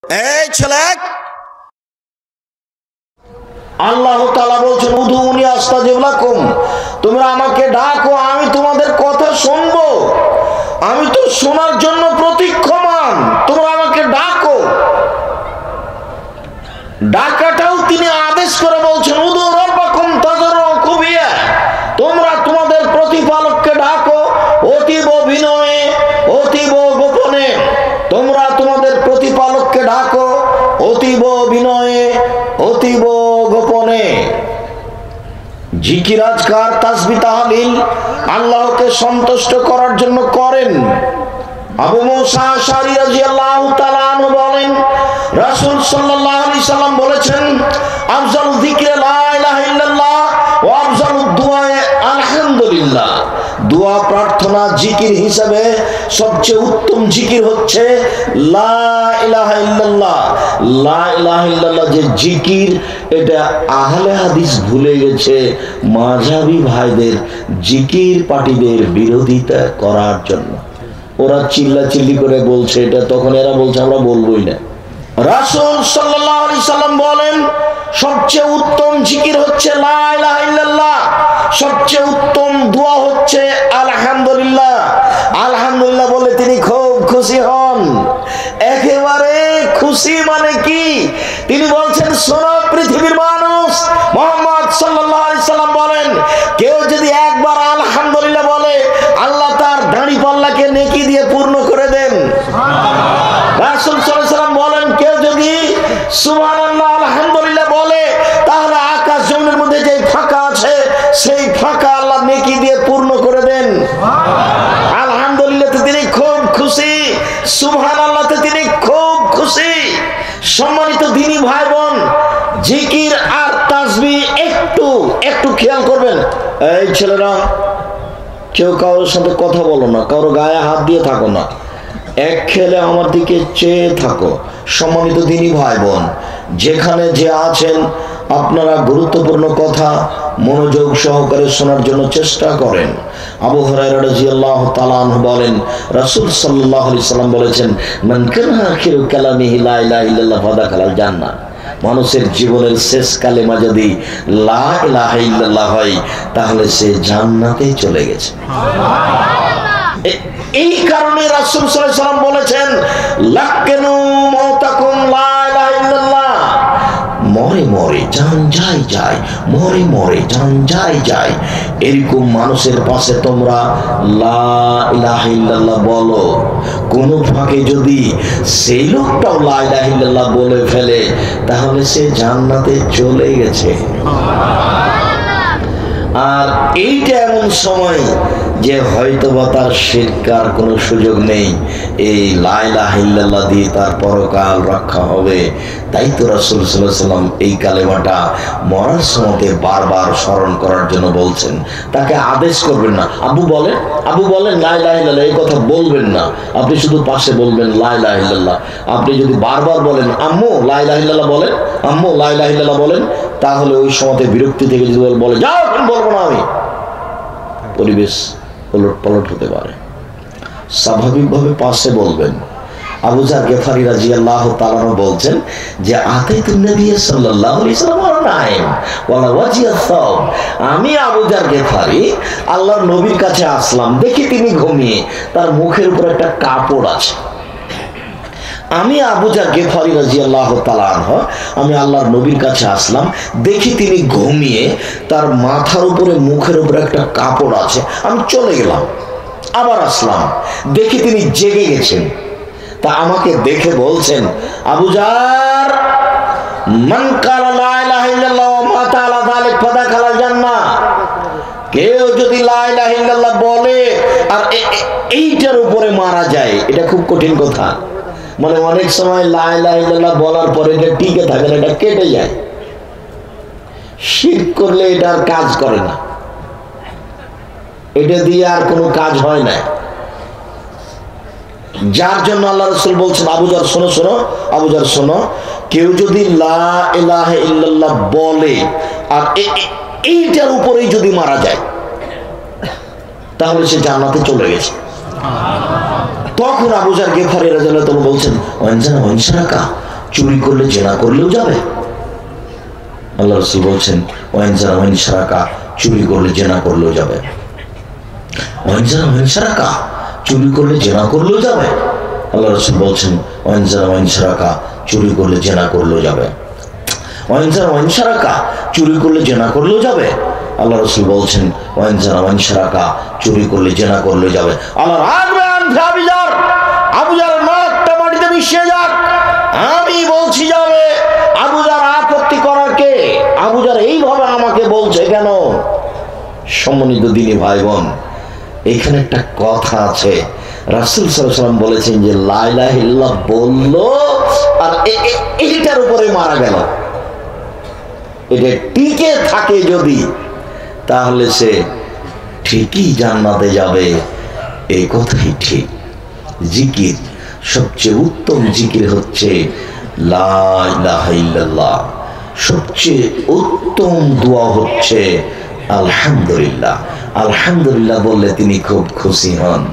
এই ছেলে, আল্লাহ তাআলা বলছেন উদুনি আস্তাজিব লাকুম, তোমরা আমাকে ডাকো, আমি তোমাদের কথা শুনবো। আমি তো শোনার জন্য প্রতীক্ষমান, তোমরা আমাকে ডাকো। ডাকাটাও তিনি আদেশ করে বলছেন উদু রাব্বাকুম তাযাররুন খুফিয়া, তোমরা তোমাদের প্রতিপালককে ডাকো অতীব বিনয়ে অতীব গোপনে। তোমরা তোমাদের প্রতিপালককে ডাকো অতীব বিনয়ে অতীব গোপনে। জিকির আজকার তাসবিহ তাহলিল আল্লাহকে সন্তুষ্ট করার জন্য করেন। আবু মুসা আশআরী রাদিয়াল্লাহু তাআলা আনহু বলেন রাসূল সাল্লাল্লাহু আলাইহি সাল্লাম বলেছেন আফজালু যিকরি লা ইলাহা ইল্লাল্লাহ ওয়া আফজালু দুআ আলহামদুলিল্লাহ। দোয়া প্রার্থনা জিকির হিসাবে সবচেয়ে উত্তম জিকির হচ্ছে লা ইলাহা ইল্লাল্লাহ। লা ইলাহা ইল্লাল্লাহ যে জিকির, এটা আহলে হাদিস ভুলে গেছে মাযহাবী ভাইদের জিকির পার্টিদের বিরোধিতা করার জন্য। ওরা চিল্লাচিল্লি করে বলছে এটা, তখন এরা বলছে আমরা বলবোই না। রাসূল সাল্লাল্লাহু আলাইহি সাল্লাম বলেন সবচেয়ে উত্তম জিকির হচ্ছে লা ইলাহা ইল্লাল্লাহ, সবচেয়ে উত্তম দোয়া হচ্ছে আলহামদুলিল্লাহ। আলহামদুলিল্লাহ বলে তিনি খুব খুশি হন, একেবারে খুশি। মানে কি? তিনি বলছেন শোনো পৃথিবীর মানুষ, মুহাম্মদ সাল্লাল্লাহু আলাইহি সাল্লাম বলেন কেউ যদি একবার আলহামদুলিল্লাহ বলে আল্লাহ তার দাড়ি পাল্লাকে নেকি দিয়ে পূর্ণ করে দেন। রাসূল সাল্লাল্লাহু আলাইহি সাল্লাম বলেন কেউ যদি সুবহানাল্লাহ আলহামদুলিল্লাহ বলে তাহলে আকাশ জমিনের মধ্যে যে ফাঁকা আছে সেই ফাঁকা আল্লাহ নেকি দিয়ে পূর্ণ করে দেন। আলহামদুলিল্লাহতে তিনি খুব খুশি, সুবহানাল্লাহতে তিনি খুব খুশি। সম্মানিত দিনী ভাই বোন, জিকির আর তাসবিহ একটু একটু খেয়াল করবেন। এই ছেলেরা, কেউ কারোর সাথে কথা বলো না, কারো গায়ে হাত দিয়ে থাকো না, এক খেলে আমার দিকে চেয়ে থাকো। সম্মানিত দিনী ভাই বোন, যেখানে যে আছেন আপনারা গুরুত্বপূর্ণ কথা মনোযোগ সহকারে শোনার জন্য চেষ্টা করেন। আবু হুরায়রা রাদিয়াল্লাহু তাআলা আনহু বলেন রাসূল সাল্লাল্লাহু আলাইহি সাল্লাম বলেছেন মান কানা আখিরু কালামিহি লা ইলাহা ইল্লাল্লাহ ফাদাখালাল জান্নাহ। মানুষের জীবনের শেষ কালেমা যদি লা ইলাহা ইল্লাল্লাহ হয় তাহলে সে জান্নাতে চলে গেছে। এই কারণে রাসূল সাল্লাল্লাহু আলাইহি সাল্লাম বলেছেন লাক্কিনু মাউতাকুম লা ইলাহা ইল্লাল্লাহ, মরে মরে জান যায় যায়, মরে মরে জান যায় যায়। এরকম মানুষের পাশে তোমরা লা ইলাহা ইল্লাল্লাহ বলো। কোন ফাঁকে যদি সেই লোকটাও লা ইলাহা ইল্লাল্লাহ বলে ফেলে তাহলে সে জান্নাতে চলে গেছে। আর এইটা এমন সময় যে হয়তোবা তার শিরকার কোনো সুযোগ নেই, এই লা ইলাহা ইল্লাল্লাহ দিয়ে তার পরকাল রক্ষা হবে। তাই তো রাসূল সাল্লাল্লাহু আলাইহি ওয়াসাল্লাম এই কালেমাটা মরার সময় বারবার স্মরণ করার জন্য বলছেন। তাকে আদেশ করবেন না আবু বলেন লা ইলাহা ইল্লাল্লাহ, এই কথা বলবেন না। আপনি শুধু পাশে বলবেন লা ইলাহা ইল্লাল্লাহ। আপনি যদি বারবার বলেন আম্মু লা ইলাহা ইল্লাল্লাহ বলেন, আম্মু লা ইলাহা ইল্লাল্লাহ বলেন, তাহলে ওই সময় বিরক্তি থেকে যদি বলে যাও বলবো না আমি, পরিবেশ উলটপালট হতে পারে। স্বাভাবিকভাবে পাশে বলবেন। আবু যার গেফারি রাদিয়াল্লাহু তাআলা বলছেন যে আতাইতুন নবী সাল্লাল্লাহু আলাইহি ওয়াসাল্লাম নাইম ওয়ালা ওয়াজিয়া সাওম, আমি আবু যার গেফারি আল্লাহর নবীর কাছে আসলাম, দেখি তিনি ঘুমিয়ে, তার মুখের উপর একটা কাপড় আছে। আমি আবু যার গেফারি রাদিয়াল্লাহু তাআলা আনহু আমি আল্লাহর নবীর কাছে আসলাম, দেখি তিনি ঘুমিয়ে, তার মাথার উপরে মুখের উপরে একটা কাপড় আছে। আমি চলে গেলাম, আবার আসলাম, দেখি তিনি জেগে গেছেন। তা আমাকে দেখে বলছেন আবু যার মান কালা লা ইলাহা ইল্লাল্লাহ ওয়া মাতা আলা যালিক ফাদাখালাল জান্নাহ, কেউ যদি লা ইলাহা ইল্লাল্লাহ বলে আর এইটার উপরে মারা যায়, এটা খুব কঠিন কথা। মানে অনেক সময় লা ইলাহা ইল্লাল্লাহ বলার পরে এটা টিকে থাকে না, এটা কেটে যায়। শিরক করলে এটা আর কাজ করে না, এটা দিয়ে আর কোনো কাজ হয় না। যার জন্য আল্লাহ রাসূল বলছেন আবু যার শোনো, আবু যার শোনো, কেউ যদি লা ইলাহা ইল্লাল্লাহ বলে আর এইটার উপরেই যদি মারা যায় তাহলে সে জান্নাতে চলে গেছে। তখন আবু যার গেফারি রাদিয়াল্লাহু তাআলা বলছেন ওয়ানজানা ওয়ানশারাকা চুরি করলে জেনা করলেও যাবে? আল্লাহ রাসূল বলছেন ওয়াইন যারা ওয়াইন সারাকা, চুরি করলে জেনা করলেও যাবে। ওয়াইন যারা ওয়াইন সারাকা, চুরি করলে জেনা করলেও যাবে। আল্লাহ রাসূল বলছেন ওয়াইন যারা ওয়াইন সারাকা, চুরি করলে জেনা করলেও যাবে। ওয়াইন যারা ওয়াইন সারাকা, চুরি করলে জেনা করলেও যাবে। আল্লাহ রাসূল বলছেন ওয়াইন যারা ওয়াইন সারাকা, চুরি করলে জেনা করলেও যাবে। আল্লাহ রাখবেন আবুজার, আবুজার নাকটা মাটিতে মিশিয়ে যাক, আমি বলছি যাবে। আবুজার আপত্তি করার কে? আবুজার এইভাবে আমাকে বলছে কেন? সম্মানিত দিনী ভাই বোন, এখানে একটা কথা আছে। রাসূল সাল্লাল্লাহু আলাইহি ওয়াসাল্লাম বলেছেন যে লা ইলাহা ইল্লাল্লাহ বললো আর এইটার উপরে মারা গেল, এটা টিকে থাকে যদি, তাহলে সে ঠিকই জান্নাতে যাবে। এই কথাই ঠিক। জিকির, সবচেয়ে উত্তম জিকির হচ্ছে লা ইলাহা ইল্লাল্লাহ। সবচেয়ে উত্তম দোয়া হচ্ছে আলহামদুলিল্লাহ। আলহামদুলিল্লাহ বললে তিনি খুব খুশি হন।